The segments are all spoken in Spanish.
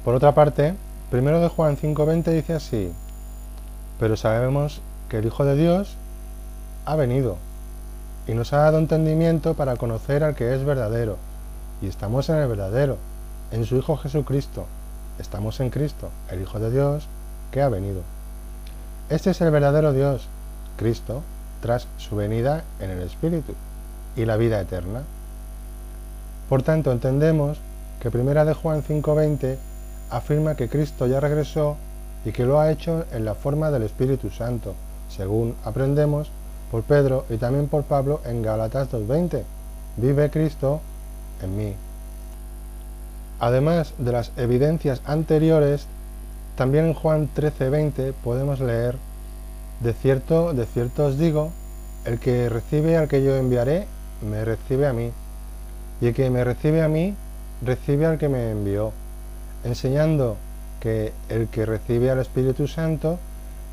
Por otra parte, 1 de Juan 5:20 dice así: pero sabemos que el Hijo de Dios ha venido y nos ha dado entendimiento para conocer al que es verdadero, y estamos en el verdadero, en su Hijo Jesucristo. Estamos en Cristo, el Hijo de Dios, que ha venido. Este es el verdadero Dios, Cristo, tras su venida en el Espíritu, y la vida eterna. Por tanto, entendemos que 1 de Juan 5:20 afirma que Cristo ya regresó y que lo ha hecho en la forma del Espíritu Santo, según aprendemos por Pedro y también por Pablo en Gálatas 2:20. Vive Cristo en mí. Además de las evidencias anteriores, también en Juan 13:20 podemos leer: de cierto os digo, el que recibe al que yo enviaré, me recibe a mí, y el que me recibe a mí, recibe al que me envió, enseñando que el que recibe al Espíritu Santo,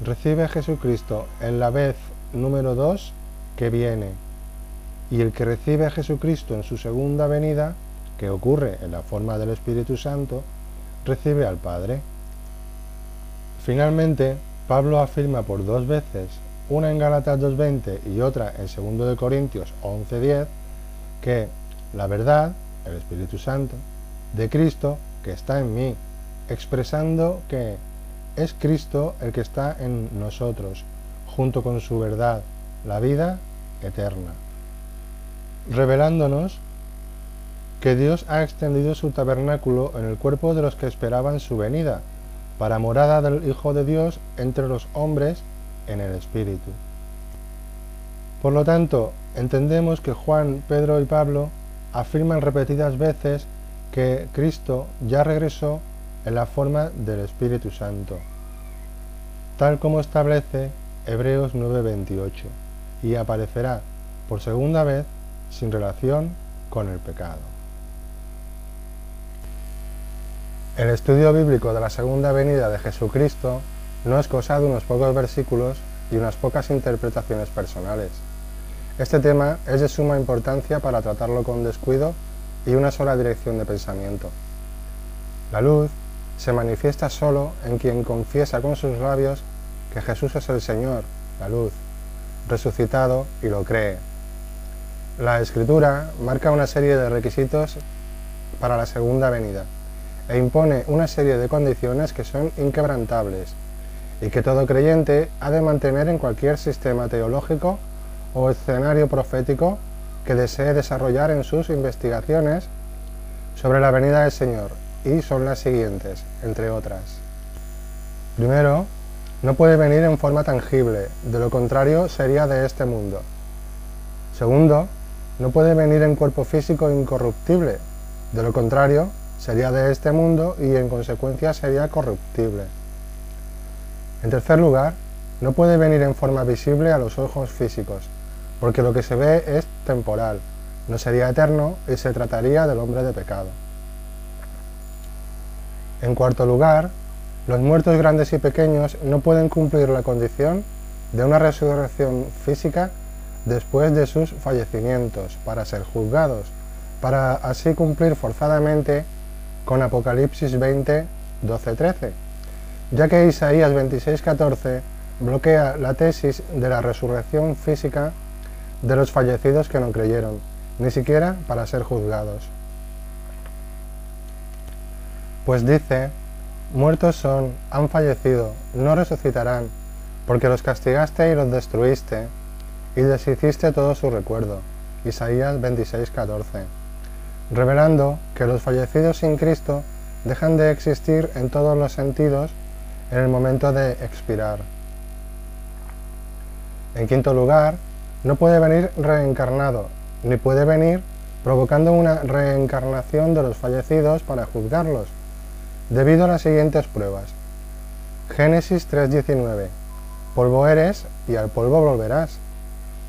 recibe a Jesucristo en la vez número 2 que viene, y el que recibe a Jesucristo en su segunda venida, que ocurre en la forma del Espíritu Santo, recibe al Padre. Finalmente, Pablo afirma por 2 veces, una en Gálatas 2:20 y otra en 2 de Corintios 11:10, que la verdad, el Espíritu Santo, de Cristo, que está en mí, expresando que es Cristo el que está en nosotros, junto con su verdad, la vida eterna, revelándonos que Dios ha extendido su tabernáculo en el cuerpo de los que esperaban su venida, para morada del Hijo de Dios entre los hombres en el Espíritu. Por lo tanto, entendemos que Juan, Pedro y Pablo afirman repetidas veces que Cristo ya regresó en la forma del Espíritu Santo, tal como establece Hebreos 9:28, y aparecerá por segunda vez sin relación con el pecado. El estudio bíblico de la segunda venida de Jesucristo no es cosa de unos pocos versículos y unas pocas interpretaciones personales. Este tema es de suma importancia para tratarlo con descuido y una sola dirección de pensamiento. La luz se manifiesta solo en quien confiesa con sus labios que Jesús es el Señor, la luz, resucitado, y lo cree. La Escritura marca una serie de requisitos para la segunda venida e impone una serie de condiciones que son inquebrantables y que todo creyente ha de mantener en cualquier sistema teológico o escenario profético que desee desarrollar en sus investigaciones sobre la venida del Señor, y son las siguientes, entre otras. Primero, no puede venir en forma tangible, de lo contrario sería de este mundo. Segundo, no puede venir en cuerpo físico incorruptible, de lo contrario sería de este mundo y en consecuencia sería corruptible. En tercer lugar, no puede venir en forma visible a los ojos físicos, porque lo que se ve es temporal, no sería eterno y se trataría del hombre de pecado. En cuarto lugar, los muertos grandes y pequeños no pueden cumplir la condición de una resurrección física después de sus fallecimientos para ser juzgados, para así cumplir forzadamente con Apocalipsis 20, 12-13, ya que Isaías 26:14 bloquea la tesis de la resurrección física de los fallecidos que no creyeron, ni siquiera para ser juzgados. Pues dice: muertos son, han fallecido, no resucitarán, porque los castigaste y los destruiste, y deshiciste todo su recuerdo. Isaías 26:14, revelando que los fallecidos sin Cristo dejan de existir en todos los sentidos en el momento de expirar. En quinto lugar, no puede venir reencarnado, ni puede venir provocando una reencarnación de los fallecidos para juzgarlos, debido a las siguientes pruebas. Génesis 3:19, polvo eres y al polvo volverás,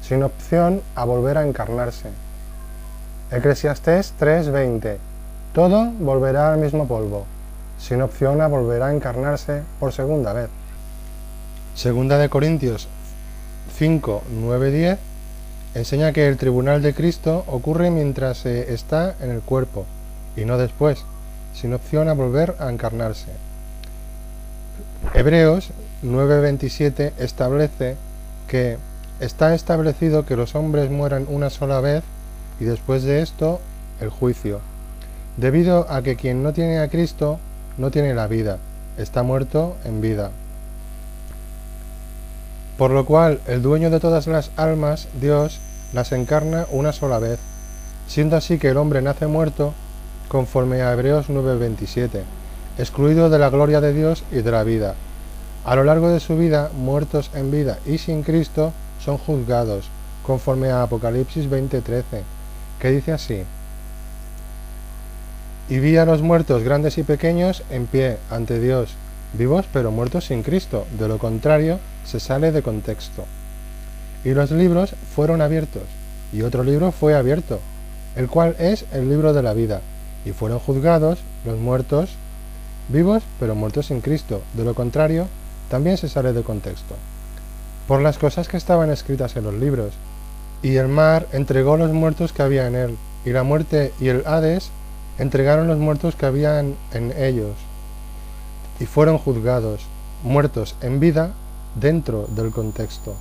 sin opción a volver a encarnarse. Eclesiastés 3:20, todo volverá al mismo polvo, sin opción a volver a encarnarse por segunda vez. Segunda de Corintios 5:9-10 enseña que el tribunal de Cristo ocurre mientras se está en el cuerpo, y no después, sin opción a volver a encarnarse. Hebreos 9:27 establece que está establecido que los hombres mueran una sola vez y después de esto el juicio, debido a que quien no tiene a Cristo no tiene la vida, está muerto en vida. Por lo cual el dueño de todas las almas, Dios, las encarna una sola vez, siendo así que el hombre nace muerto, conforme a Hebreos 9:27, excluido de la gloria de Dios y de la vida. A lo largo de su vida, muertos en vida y sin Cristo, son juzgados, conforme a Apocalipsis 20:13, que dice así: y vi a los muertos grandes y pequeños en pie ante Dios, vivos pero muertos sin Cristo, de lo contrario se sale de contexto. Y los libros fueron abiertos, y otro libro fue abierto, el cual es el libro de la vida, y fueron juzgados los muertos, vivos pero muertos sin Cristo, de lo contrario también se sale de contexto, por las cosas que estaban escritas en los libros. Y el mar entregó los muertos que había en él, y la muerte y el Hades entregaron los muertos que habían en ellos, y fueron juzgados, muertos en vida, dentro del contexto,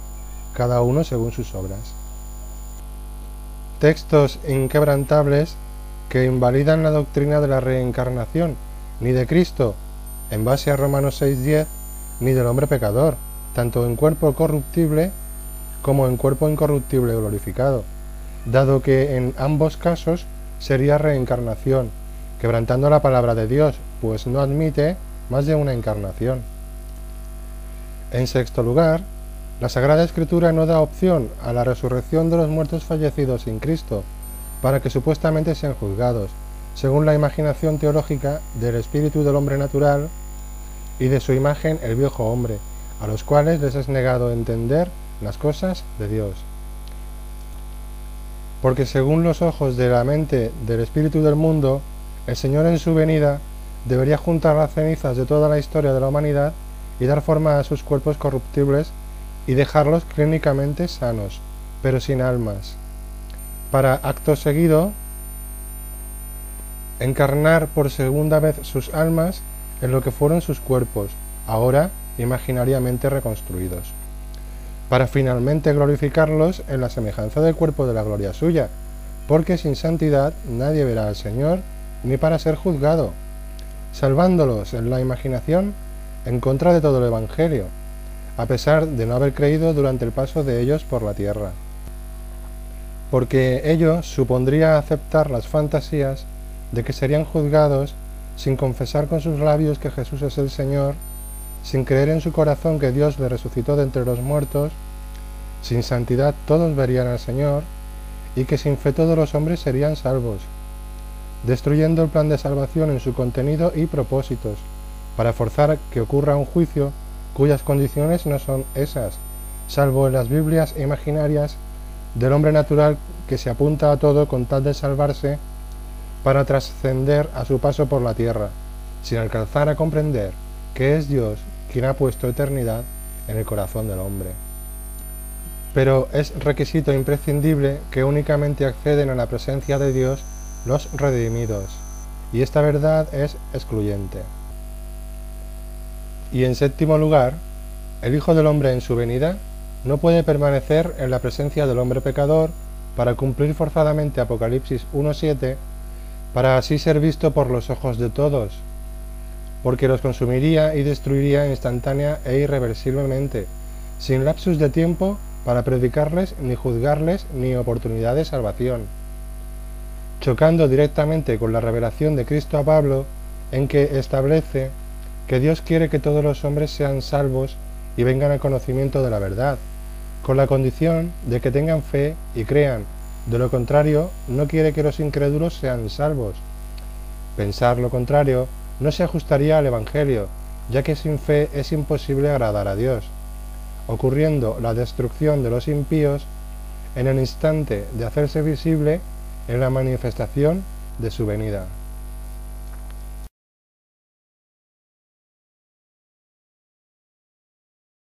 cada uno según sus obras. Textos inquebrantables que invalidan la doctrina de la reencarnación, ni de Cristo, en base a Romanos 6:10, ni del hombre pecador, tanto en cuerpo corruptible como en cuerpo incorruptible glorificado, dado que en ambos casos sería reencarnación, quebrantando la palabra de Dios, pues no admite más de una encarnación. En sexto lugar, la Sagrada Escritura no da opción a la resurrección de los muertos fallecidos sin Cristo, para que supuestamente sean juzgados, según la imaginación teológica del espíritu del hombre natural y de su imagen el viejo hombre, a los cuales les es negado entender las cosas de Dios. Porque según los ojos de la mente del espíritu del mundo, el Señor en su venida debería juntar las cenizas de toda la historia de la humanidad y dar forma a sus cuerpos corruptibles y dejarlos clínicamente sanos, pero sin almas, para acto seguido encarnar por segunda vez sus almas en lo que fueron sus cuerpos, ahora imaginariamente reconstruidos, para finalmente glorificarlos en la semejanza del cuerpo de la gloria suya, porque sin santidad nadie verá al Señor, ni para ser juzgado, salvándolos en la imaginación en contra de todo el Evangelio, a pesar de no haber creído durante el paso de ellos por la tierra. Porque ello supondría aceptar las fantasías de que serían juzgados sin confesar con sus labios que Jesús es el Señor, sin creer en su corazón que Dios le resucitó de entre los muertos. Sin santidad todos verían al Señor, y que sin fe todos los hombres serían salvos, destruyendo el plan de salvación en su contenido y propósitos, para forzar que ocurra un juicio cuyas condiciones no son esas, salvo en las Biblias imaginarias del hombre natural que se apunta a todo con tal de salvarse para trascender a su paso por la tierra, sin alcanzar a comprender que es Dios quien ha puesto eternidad en el corazón del hombre. Pero es requisito imprescindible que únicamente acceden a la presencia de Dios los redimidos, y esta verdad es excluyente. Y en séptimo lugar, el Hijo del Hombre en su venida no puede permanecer en la presencia del hombre pecador para cumplir forzadamente Apocalipsis 1:7, para así ser visto por los ojos de todos, porque los consumiría y destruiría instantánea e irreversiblemente, sin lapsus de tiempo para predicarles, ni juzgarles, ni oportunidad de salvación, chocando directamente con la revelación de Cristo a Pablo, en que establece que Dios quiere que todos los hombres sean salvos y vengan al conocimiento de la verdad, con la condición de que tengan fe y crean. De lo contrario, no quiere que los incrédulos sean salvos. Pensar lo contrario no se ajustaría al Evangelio, ya que sin fe es imposible agradar a Dios, ocurriendo la destrucción de los impíos en el instante de hacerse visible en la manifestación de su venida.